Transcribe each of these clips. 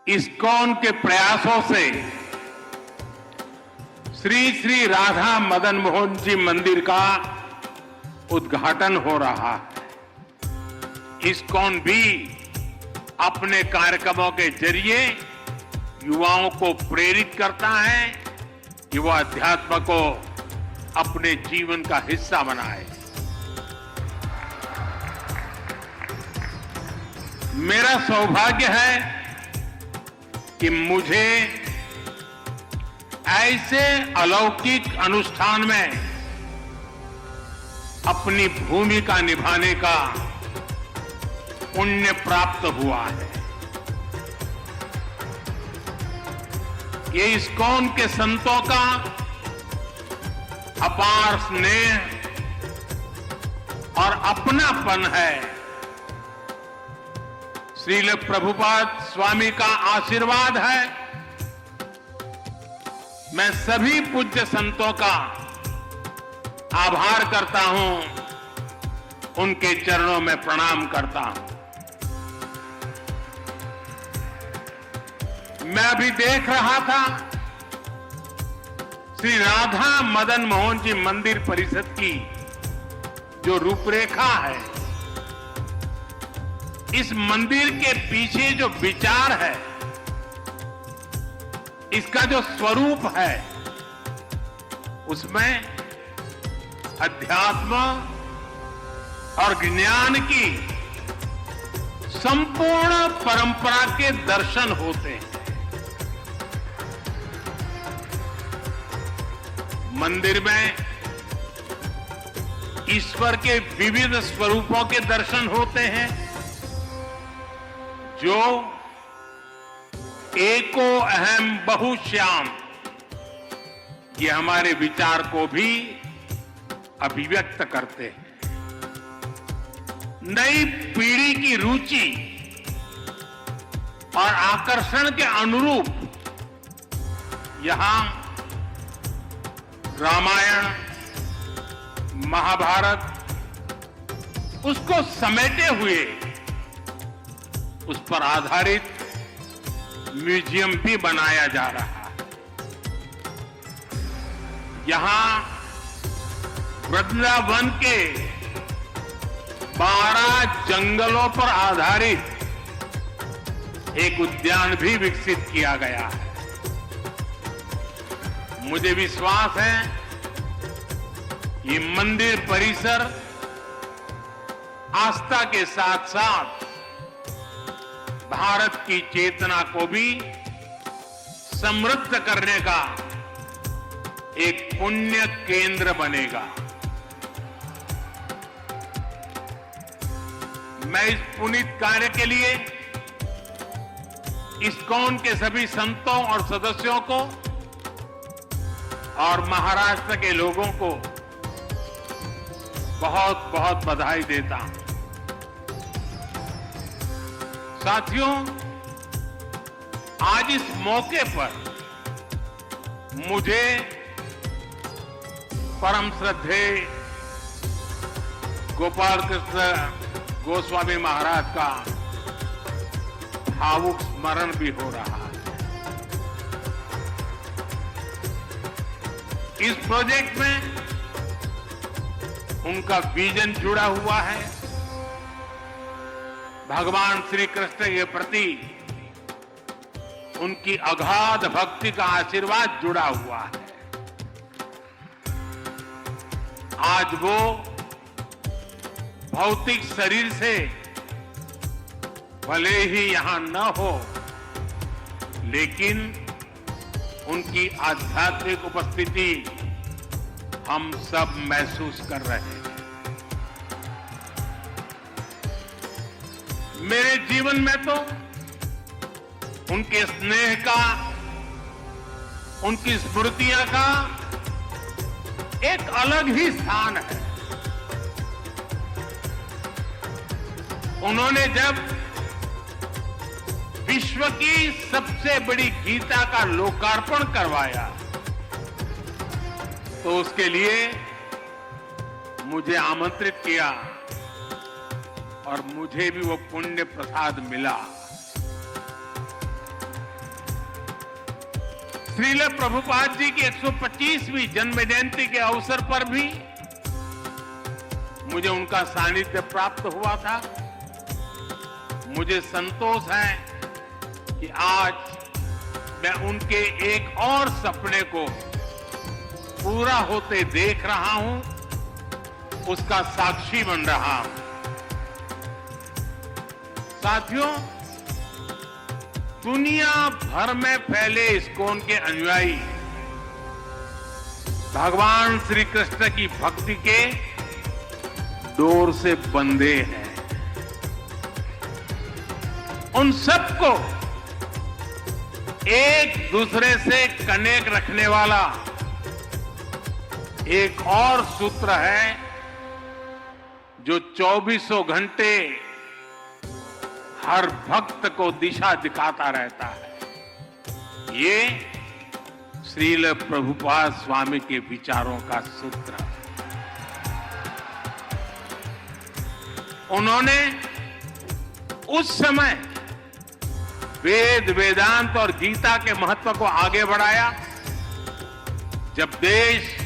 ISKCON के प्रयासों से श्री श्री राधा मदन मोहन जी मंदिर का उद्घाटन हो रहा है। इस्कॉन भी अपने कार्यक्रमों के जरिए युवाओं को प्रेरित करता है कि वह अध्यात्म को अपने जीवन का हिस्सा बनाए। मेरा सौभाग्य है कि मुझे ऐसे अलौकिक अनुष्ठान में अपनी भूमिका निभाने का पुण्य प्राप्त हुआ है। ये इस्कॉन के संतों का अपार स्नेह और अपनापन है। श्रील प्रभुपाद स्वामी का आशीर्वाद है। मैं सभी पूज्य संतों का आभार करता हूं, उनके चरणों में प्रणाम करता हूं। मैं अभी देख रहा था श्री राधा मदन मोहन जी मंदिर परिषद की जो रूपरेखा है, इस मंदिर के पीछे जो विचार है, इसका जो स्वरूप है, उसमें अध्यात्म और ज्ञान की संपूर्ण परंपरा के दर्शन होते हैं। मंदिर में ईश्वर के विविध स्वरूपों के दर्शन होते हैं, जो एको अहम बहुश्याम, ये हमारे विचार को भी अभिव्यक्त करते हैं। नई पीढ़ी की रुचि और आकर्षण के अनुरूप यहां रामायण, महाभारत, उसको समेटे हुए उस पर आधारित म्यूजियम भी बनाया जा रहा है। यहां वृंदावन के 12 जंगलों पर आधारित एक उद्यान भी विकसित किया गया है। मुझे विश्वास है ये मंदिर परिसर आस्था के साथ साथ भारत की चेतना को भी समृद्ध करने का एक पुण्य केंद्र बनेगा। मैं इस पुनीत कार्य के लिए इस्कॉन के सभी संतों और सदस्यों को और महाराष्ट्र के लोगों को बहुत बहुत बधाई देता हूं। साथियों, आज इस मौके पर मुझे परम श्रद्धेय गोपाल कृष्ण गोस्वामी महाराज का भावुक स्मरण भी हो रहा है। इस प्रोजेक्ट में उनका विजन जुड़ा हुआ है, भगवान श्री कृष्ण के प्रति उनकी अगाध भक्ति का आशीर्वाद जुड़ा हुआ है। आज वो भौतिक शरीर से भले ही यहां न हो, लेकिन उनकी आध्यात्मिक उपस्थिति हम सब महसूस कर रहे हैं। मेरे जीवन में तो उनके स्नेह का, उनकी स्मृतियां का एक अलग ही स्थान है। उन्होंने जब विश्व की सबसे बड़ी गीता का लोकार्पण करवाया तो उसके लिए मुझे आमंत्रित किया और मुझे भी वो पुण्य प्रसाद मिला। श्रील प्रभुपाद जी की 125वीं जन्म जयंती के अवसर पर भी मुझे उनका सानिध्य प्राप्त हुआ था। मुझे संतोष है कि आज मैं उनके एक और सपने को पूरा होते देख रहा हूं, उसका साक्षी बन रहा हूं। साथियों, दुनिया भर में फैले इस्कॉन के अनुयायी भगवान श्री कृष्ण की भक्ति के डोर से बंधे हैं। उन सबको एक दूसरे से कनेक्ट रखने वाला एक और सूत्र है जो 24 घंटे हर भक्त को दिशा दिखाता रहता है। ये श्रील प्रभुपाद स्वामी के विचारों का सूत्र है। उन्होंने उस समय वेद, वेदांत और गीता के महत्व को आगे बढ़ाया जब देश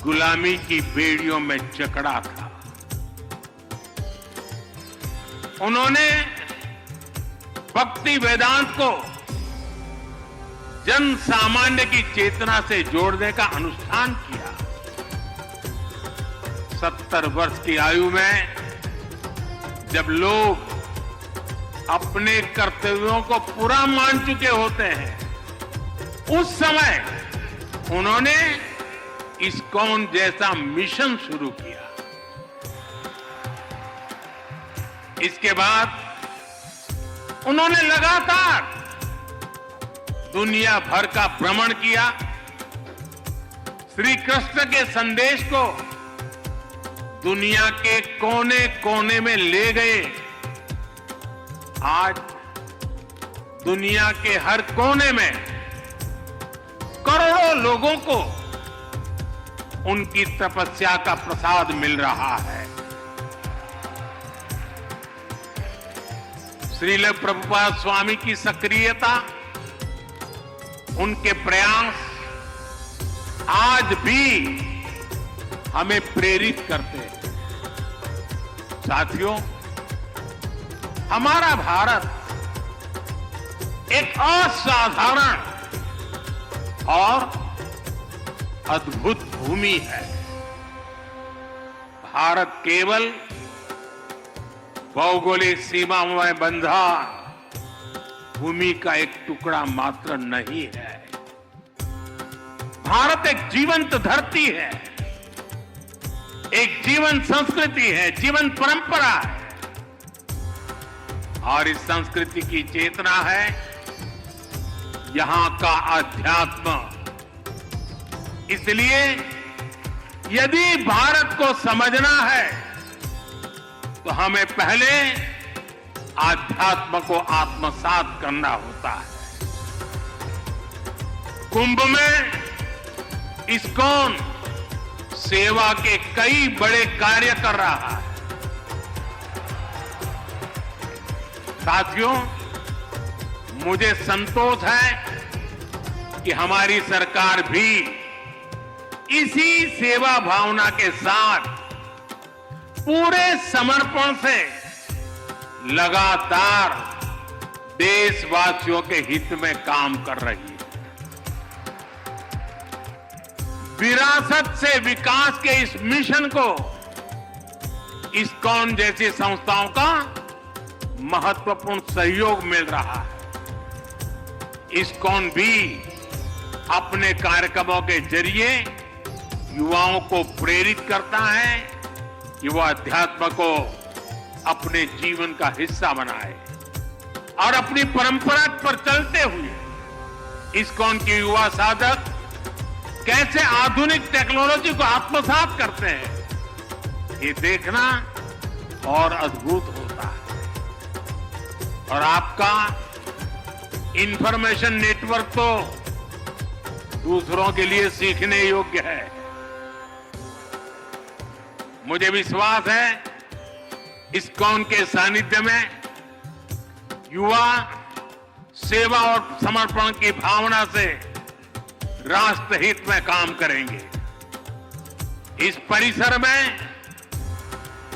गुलामी की बेड़ियों में जकड़ा था। उन्होंने भक्ति वेदांत को जन सामान्य की चेतना से जोड़ने का अनुष्ठान किया। 70 वर्ष की आयु में जब लोग अपने कर्तव्यों को पूरा मान चुके होते हैं, उस समय उन्होंने इस्कॉन जैसा मिशन शुरू किया। इसके बाद उन्होंने लगातार दुनिया भर का भ्रमण किया, श्री कृष्ण के संदेश को दुनिया के कोने कोने में ले गए। आज दुनिया के हर कोने में करोड़ों लोगों को उनकी तपस्या का प्रसाद मिल रहा है। श्रील प्रभुपाद स्वामी की सक्रियता, उनके प्रयास आज भी हमें प्रेरित करते हैं। साथियों, हमारा भारत एक असाधारण और अद्भुत भूमि है। भारत केवल भौगोलिक सीमाओं में बंधा भूमि का एक टुकड़ा मात्र नहीं है। भारत एक जीवंत धरती है, एक जीवन संस्कृति है, जीवन परंपरा है और इस संस्कृति की चेतना है यहां का अध्यात्म। इसलिए यदि भारत को समझना है तो हमें पहले आध्यात्म को आत्मसात करना होता है। कुंभ में इस्कॉन सेवा के कई बड़े कार्य कर रहा है। साथियों, मुझे संतोष है कि हमारी सरकार भी इसी सेवा भावना के साथ पूरे समर्पण से लगातार देशवासियों के हित में काम कर रही है। विरासत से विकास के इस मिशन को इस्कॉन जैसी संस्थाओं का महत्वपूर्ण सहयोग मिल रहा है। इस्कॉन भी अपने कार्यक्रमों के जरिए युवाओं को प्रेरित करता है कि वो अध्यात्म को अपने जीवन का हिस्सा बनाए और अपनी परंपरा पर चलते हुए इस्कॉन के युवा साधक कैसे आधुनिक टेक्नोलॉजी को आत्मसात करते हैं, ये देखना और अद्भुत होता है। और आपका इंफॉर्मेशन नेटवर्क तो दूसरों के लिए सीखने योग्य है। मुझे विश्वास है इस्कॉन के सानिध्य में युवा सेवा और समर्पण की भावना से राष्ट्र हित में काम करेंगे। इस परिसर में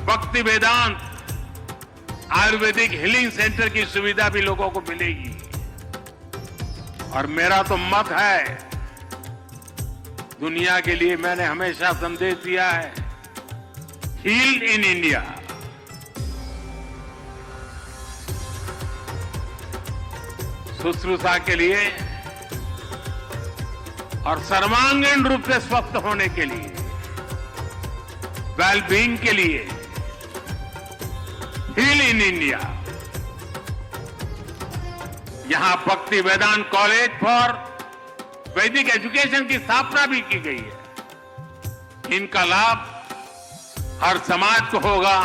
भक्ति वेदांत आयुर्वेदिक हीलिंग सेंटर की सुविधा भी लोगों को मिलेगी। और मेरा तो मत है, दुनिया के लिए मैंने हमेशा संदेश दिया है, हील इन इंडिया। शुश्रूषा के लिए और सर्वांगीण रूप से स्वस्थ होने के लिए, वेलबींग के लिए हील इन इंडिया। यहां भक्ति वेदांत कॉलेज फॉर वैदिक एजुकेशन की स्थापना भी की गई है। इनका लाभ हर समाज को होगा,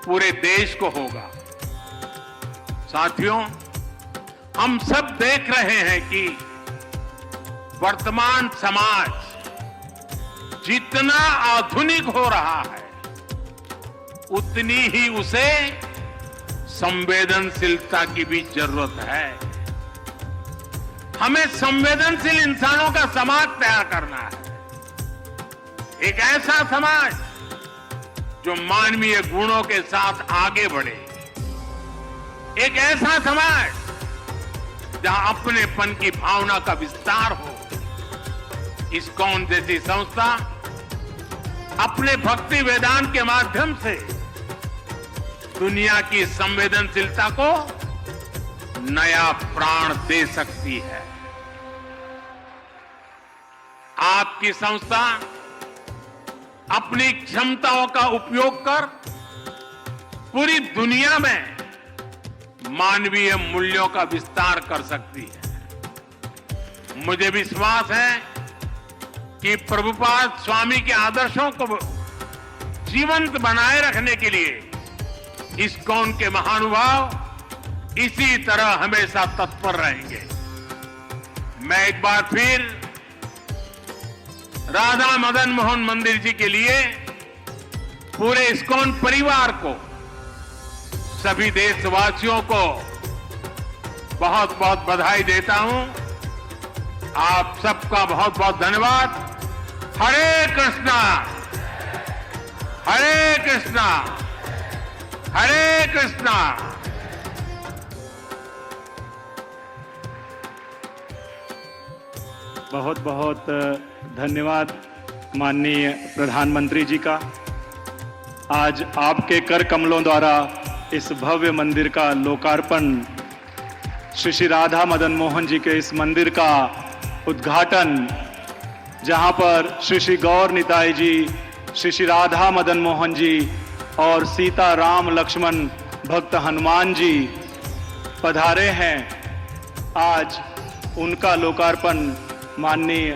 पूरे देश को होगा। साथियों, हम सब देख रहे हैं कि वर्तमान समाज जितना आधुनिक हो रहा है, उतनी ही उसे संवेदनशीलता की भी जरूरत है। हमें संवेदनशील इंसानों का समाज तैयार करना है। एक ऐसा समाज जो मानवीय गुणों के साथ आगे बढ़े। एक ऐसा समाज जहां अपनेपन की भावना का विस्तार हो। इस्कॉन जैसी संस्था अपने भक्ति वेदांत के माध्यम से दुनिया की संवेदनशीलता को नया प्राण दे सकती है। आपकी संस्था अपनी क्षमताओं का उपयोग कर पूरी दुनिया में मानवीय मूल्यों का विस्तार कर सकती है। मुझे विश्वास है कि प्रभुपाद स्वामी के आदर्शों को जीवंत बनाए रखने के लिए इस्कॉन के महानुभाव इसी तरह हमेशा तत्पर रहेंगे। मैं एक बार फिर राधा मदन मोहन मंदिर जी के लिए पूरे इस्कॉन परिवार को, सभी देशवासियों को बहुत बहुत बधाई देता हूं। आप सबका बहुत बहुत धन्यवाद। हरे कृष्णा, हरे कृष्णा, हरे कृष्णा। बहुत बहुत धन्यवाद माननीय प्रधानमंत्री जी का। आज आपके कर कमलों द्वारा इस भव्य मंदिर का लोकार्पण, श्री श्री राधा मदन मोहन जी के इस मंदिर का उद्घाटन, जहां पर श्री श्री गौर निताई जी, श्री श्री राधा मदन मोहन जी और सीता राम लक्ष्मण भक्त हनुमान जी पधारे हैं। आज उनका लोकार्पण माननीय